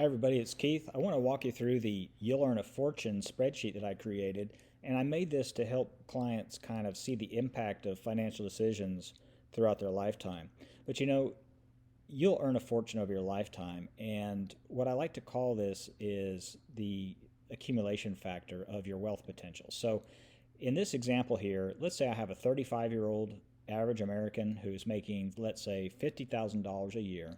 everybody, it's Keith. I want to walk you through the You'll Earn a Fortune spreadsheet that I created. And I made this to help clients kind of see the impact of financial decisions throughout their lifetime. But you'll earn a fortune over your lifetime. And what I like to call this is the accumulation factor of your wealth potential. So in this example here, let's say I have a 35-year-old average American who's making, let's say, $50,000 a year.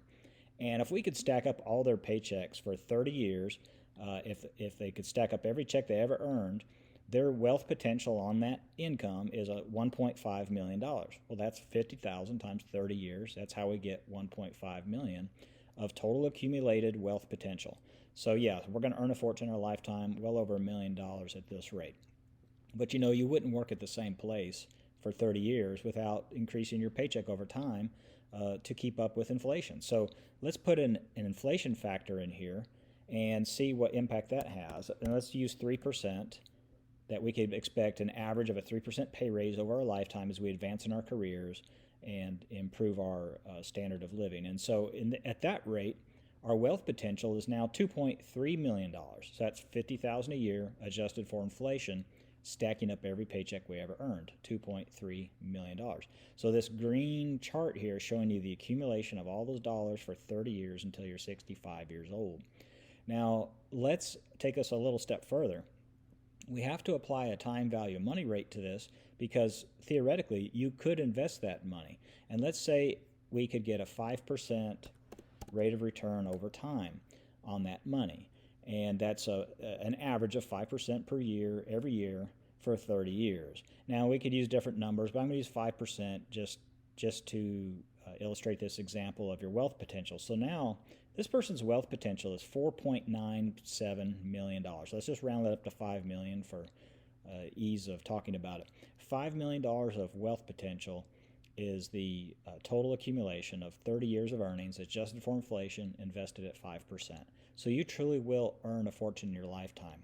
And if we could stack up all their paychecks for 30 years, if they could stack up every check they ever earned, their wealth potential on that income is $1.5 million. Well, that's 50,000 times 30 years. That's how we get 1.5 million of total accumulated wealth potential. So yeah, we're going to earn a fortune in our lifetime, well over $1 million at this rate. But you wouldn't work at the same place for 30 years without increasing your paycheck over time to keep up with inflation. So let's put an inflation factor in here and see what impact that has. And let's use 3%, that we could expect an average of a 3% pay raise over our lifetime as we advance in our careers and improve our standard of living. And so at that rate, our wealth potential is now $2.3 million. So that's $50,000 a year adjusted for inflation, stacking up every paycheck we ever earned, $2.3 million. So this green chart here is showing you the accumulation of all those dollars for 30 years until you're 65 years old. Now, let's take us a little step further. We have to apply a time value of money rate to this because theoretically you could invest that money. And let's say we could get a 5% rate of return over time on that money. And that's an average of 5% per year, every year for 30 years. Now, we could use different numbers, but I'm going to use 5% just to illustrate this example of your wealth potential. So now, this person's wealth potential is $4.97 million. Let's just round that up to $5 million for ease of talking about it. $5 million of wealth potential is the total accumulation of 30 years of earnings adjusted for inflation invested at 5%. So you truly will earn a fortune in your lifetime.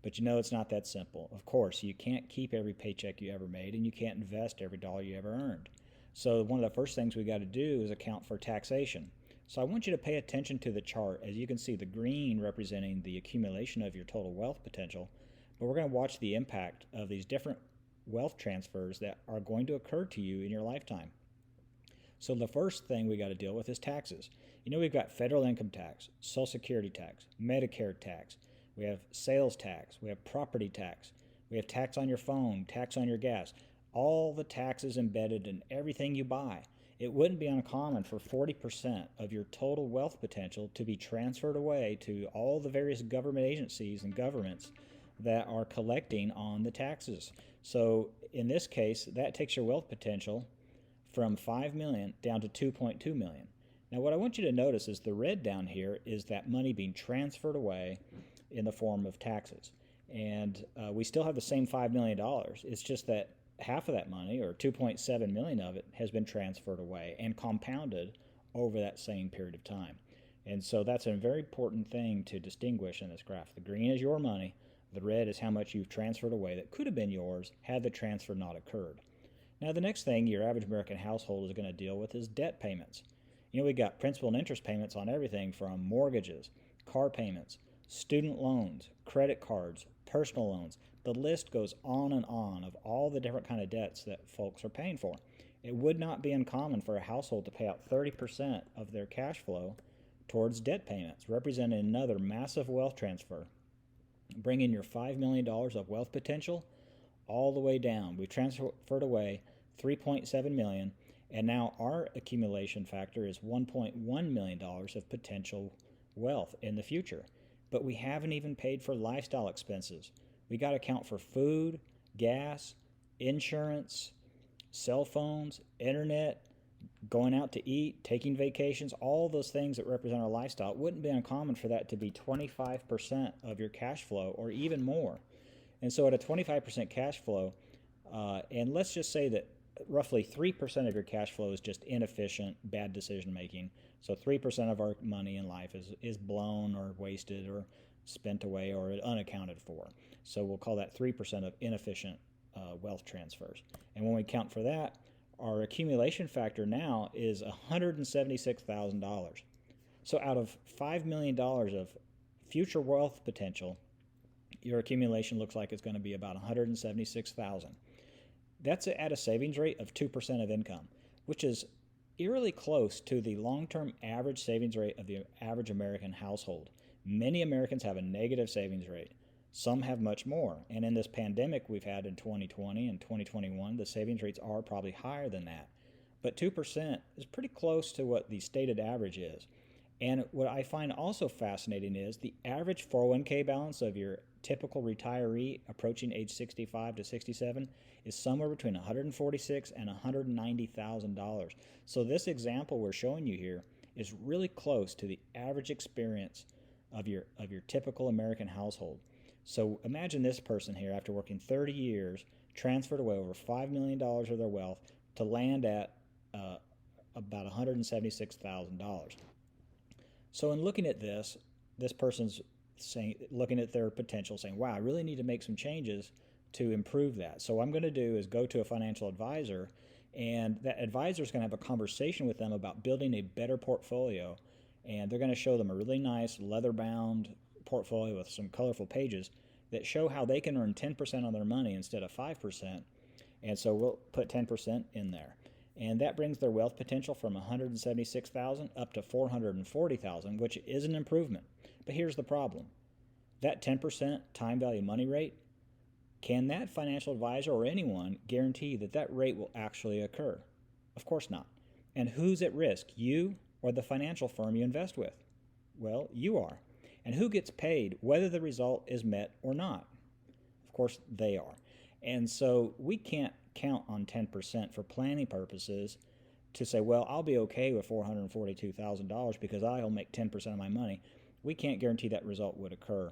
But it's not that simple. Of course, you can't keep every paycheck you ever made, and you can't invest every dollar you ever earned. So one of the first things we got to do is account for taxation. So I want you to pay attention to the chart. As you can see, the green representing the accumulation of your total wealth potential, but we're going to watch the impact of these different wealth transfers that are going to occur to you in your lifetime. So the first thing we got to deal with is taxes. We've got federal income tax, Social Security tax, Medicare tax, we have sales tax, we have property tax, we have tax on your phone, tax on your gas, all the taxes embedded in everything you buy. It wouldn't be uncommon for 40% of your total wealth potential to be transferred away to all the various government agencies and governments that are collecting on the taxes. So in this case, that takes your wealth potential from 5 million down to 2.2 million. Now what I want you to notice is the red down here is that money being transferred away in the form of taxes. And we still have the same $5 million. It's just that half of that money, or 2.7 million of it, has been transferred away and compounded over that same period of time. And so that's a very important thing to distinguish in this graph. The green is your money. The red is how much you've transferred away that could have been yours had the transfer not occurred. Now, the next thing your average American household is going to deal with is debt payments. We got principal and interest payments on everything from mortgages, car payments, student loans, credit cards, personal loans. The list goes on and on of all the different kind of debts that folks are paying for. It would not be uncommon for a household to pay out 30% of their cash flow towards debt payments, representing another massive wealth transfer, bringing your $5 million of wealth potential all the way down. We've transferred away $3.7 million, and now our accumulation factor is $1.1 million of potential wealth in the future. But we haven't even paid for lifestyle expenses. We got to account for food, gas, insurance, cell phones, internet, going out to eat, taking vacations, all those things that represent our lifestyle. It wouldn't be uncommon for that to be 25% of your cash flow or even more. And so at a 25% cash flow, and let's just say that roughly 3% of your cash flow is just inefficient, bad decision making. So 3% of our money in life is blown or wasted or spent away or unaccounted for. So we'll call that 3% of inefficient wealth transfers. And when we account for that, our accumulation factor now is $176,000. So out of $5 million of future wealth potential, your accumulation looks like it's going to be about 176,000. That's at a savings rate of 2% of income, which is eerily close to the long-term average savings rate of the average American household. Many Americans have a negative savings rate. Some have much more. And in this pandemic we've had in 2020 and 2021, the savings rates are probably higher than that. But 2% is pretty close to what the stated average is. And what I find also fascinating is the average 401k balance of your typical retiree approaching age 65 to 67 is somewhere between $146,000 and $190,000. So this example we're showing you here is really close to the average experience of your typical American household. So imagine this person here, after working 30 years, transferred away over $5 million of their wealth to land at about $176,000. So in looking at this person's looking at their potential, saying, wow, I really need to make some changes to improve that. So what I'm going to do is go to a financial advisor, and that advisor is going to have a conversation with them about building a better portfolio. And they're going to show them a really nice leather-bound portfolio with some colorful pages that show how they can earn 10% on their money instead of 5%. And so we'll put 10% in there. And that brings their wealth potential from 176,000 up to 440,000, which is an improvement. But here's the problem. That 10% time value money rate, can that financial advisor or anyone guarantee that that rate will actually occur? Of course not. And who's at risk, you or the financial firm you invest with? Well, you are. And who gets paid whether the result is met or not? Of course, they are. And so we can't count on 10% for planning purposes to say, well, I'll be okay with $442,000 because I'll make 10% of my money. We can't guarantee that result would occur.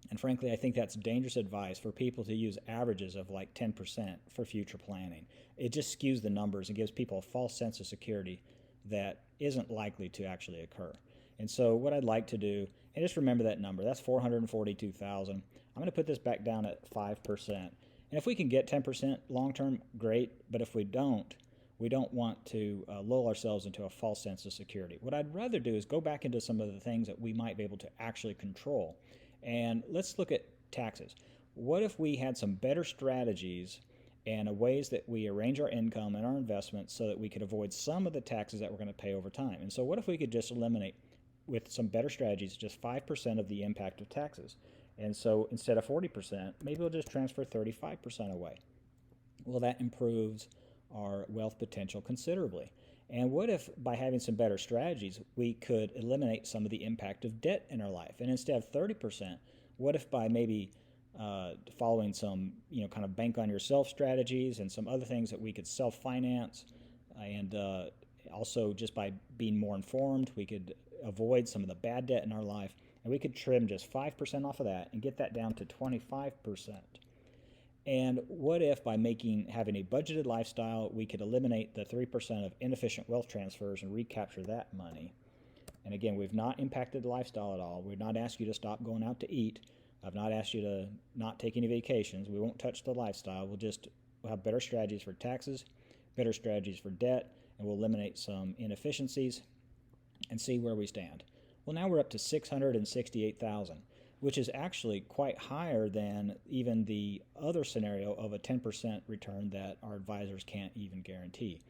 And frankly, I think that's dangerous advice for people to use averages of like 10% for future planning. It just skews the numbers and gives people a false sense of security that isn't likely to actually occur. And so what I'd like to do, and just remember that number, that's 442,000. I'm going to put this back down at 5%. And if we can get 10% long-term, great. But if we don't want to lull ourselves into a false sense of security. What I'd rather do is go back into some of the things that we might be able to actually control. And let's look at taxes. What if we had some better strategies and ways that we arrange our income and our investments so that we could avoid some of the taxes that we're going to pay over time? And so what if we could just eliminate, with some better strategies, just 5% of the impact of taxes? And so instead of 40%, maybe we'll just transfer 35% away. Well, that improves our wealth potential considerably. And what if by having some better strategies, we could eliminate some of the impact of debt in our life? And instead of 30%, what if by maybe following some kind of bank on yourself strategies and some other things that we could self-finance, and also just by being more informed, we could avoid some of the bad debt in our life, and we could trim just 5% off of that and get that down to 25%. And what if by having a budgeted lifestyle, we could eliminate the 3% of inefficient wealth transfers and recapture that money? And again, we've not impacted the lifestyle at all. We've not asked you to stop going out to eat. I've not asked you to not take any vacations. We won't touch the lifestyle. We'll have better strategies for taxes, better strategies for debt, and we'll eliminate some inefficiencies and see where we stand. Well, now we're up to 668,000, which is actually quite higher than even the other scenario of a 10% return that our advisors can't even guarantee.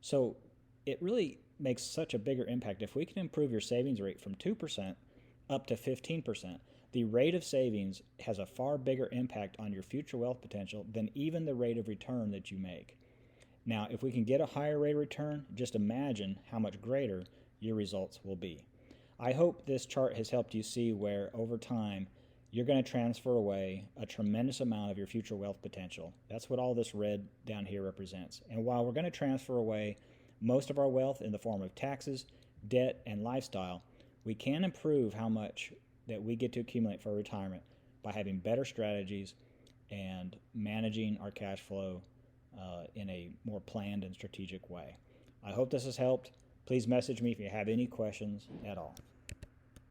So it really makes such a bigger impact. If we can improve your savings rate from 2% up to 15%, the rate of savings has a far bigger impact on your future wealth potential than even the rate of return that you make. Now, if we can get a higher rate of return, just imagine how much greater your results will be. I hope this chart has helped you see where over time you're going to transfer away a tremendous amount of your future wealth potential. That's what all this red down here represents. And while we're going to transfer away most of our wealth in the form of taxes, debt, and lifestyle, we can improve how much that we get to accumulate for retirement by having better strategies and managing our cash flow in a more planned and strategic way. I hope this has helped. Please message me if you have any questions at all.